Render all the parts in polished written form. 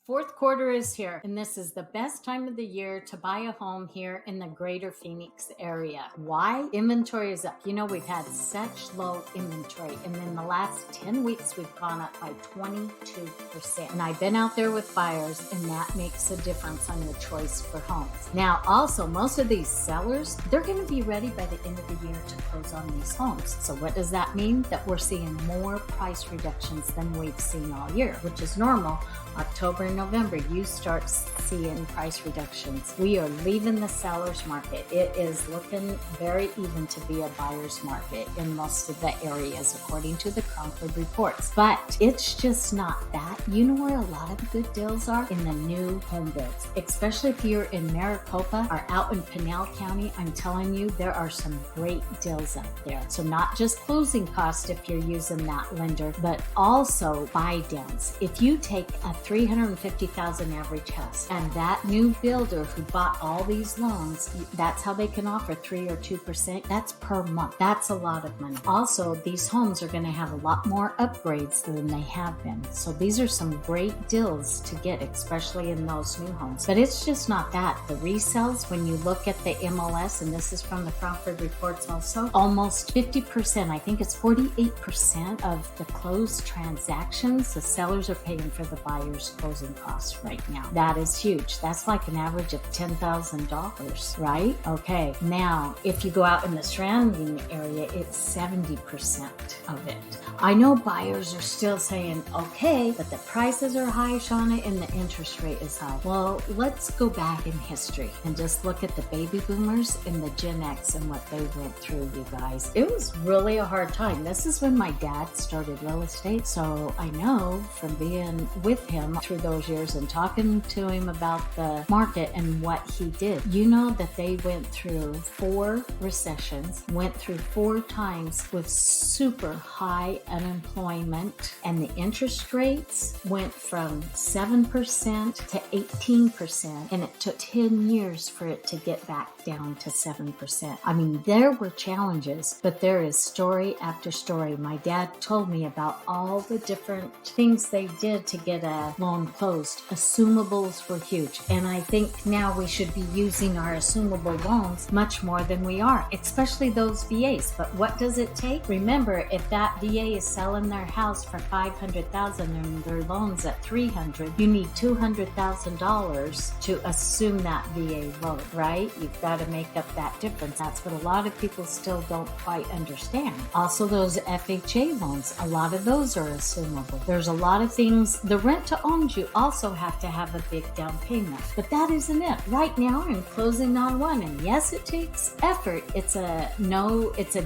Fourth quarter is here, and this is the best time of the year to buy a home here in the greater Phoenix area. Why? Inventory is up. You know, we've had such low inventory, and in the last 10 weeks, we've gone up by 22%. And I've been out there with buyers, and that makes a difference on your choice for homes. Now, also, most of these sellers, they're going to be ready by the end of the year to close on these homes. So what does that mean? That we're seeing more price reductions than we've seen all year, which is normal. October and November, you start seeing price reductions. We are leaving the seller's market. It is looking very even to be a buyer's market in most of the areas, according to the Concord reports. But it's just not that. You know where a lot of the good deals are? In the new home builds, especially if you're in Maricopa or out in Pinal County. I'm telling you, there are some great deals out there. So not just closing cost if you're using that lender, but also buy downs. If you take a $350,000 average house, and that new builder who bought all these loans, that's how they can offer 3 or 2%. That's per month. That's a lot of money. Also, these homes are going to have a lot more upgrades than they have been. So these are some great deals to get, especially in those new homes. But it's just not that. The resales, when you look at the MLS, and this is from the Concord reports also, almost 50%, I think it's 48% of the closed transactions, the sellers are paying for the buyers closing costs right now. That is huge. That's like an average of $10,000, right? Okay. Now, if you go out in the surrounding area, it's 70% of it. I know buyers are still saying, okay, but the prices are high, Shawna, and the interest rate is high. Well, let's go back in history and just look at the baby boomers and the Gen X and what they went through, you guys. It was really a hard time. This is when my dad started real estate, so I know from being with him through those years and talking to him about the market and what he did. You know that they went through 4 recessions, went through 4 times with super high unemployment, and the interest rates went from 7% to 18%, and it took 10 years for it to get back down to 7%. I mean, there were challenges, but there is story after story. My dad told me about all the different things they did to get a loan closed. Assumables were huge, and I think now we should be using our assumable loans much more than we are, especially those VAs. But what does it take? Remember, if that VA is selling their house for $500,000 and their loan's at $300,000, you need $200,000 to assume that VA loan, right? You've got to make up that difference. That's what a lot of people still don't quite understand. Also, those FHA loans, a lot of those are assumable. There's a lot of things. The rent to own, you also have to have a big down payment, but that isn't it. Right now, I'm closing on one, and yes, it takes effort. It's a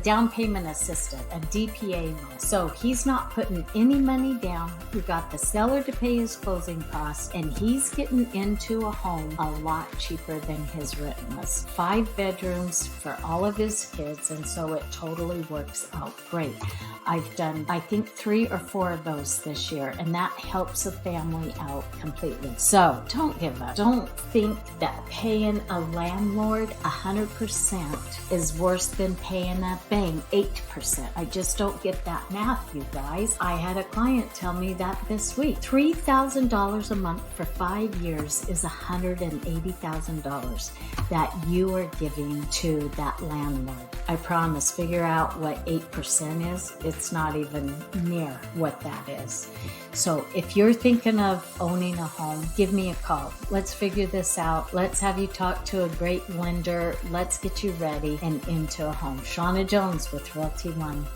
down payment assistant, a DPA loan. So he's not putting any money down. We got the seller to pay his closing costs, and he's getting into a home a lot cheaper than his rent was. 5 bedrooms for all of his kids, and so it totally works out great. I've done, I think, 3 or 4 of those this year, and that helps a family out completely. So don't give up. Don't think that paying a landlord 100% is worse than paying a bank 8%. I just don't get that math, you guys. I had a client tell me that this week. $3,000 a month for 5 years is $180,000 that you are giving to that landlord. I promise, figure out what 8% is. It's not even near what that is. So if you're thinking of owning a home, give me a call. Let's figure this out. Let's have you talk to a great lender. Let's get you ready and into a home. Shawna Jones with Realty One.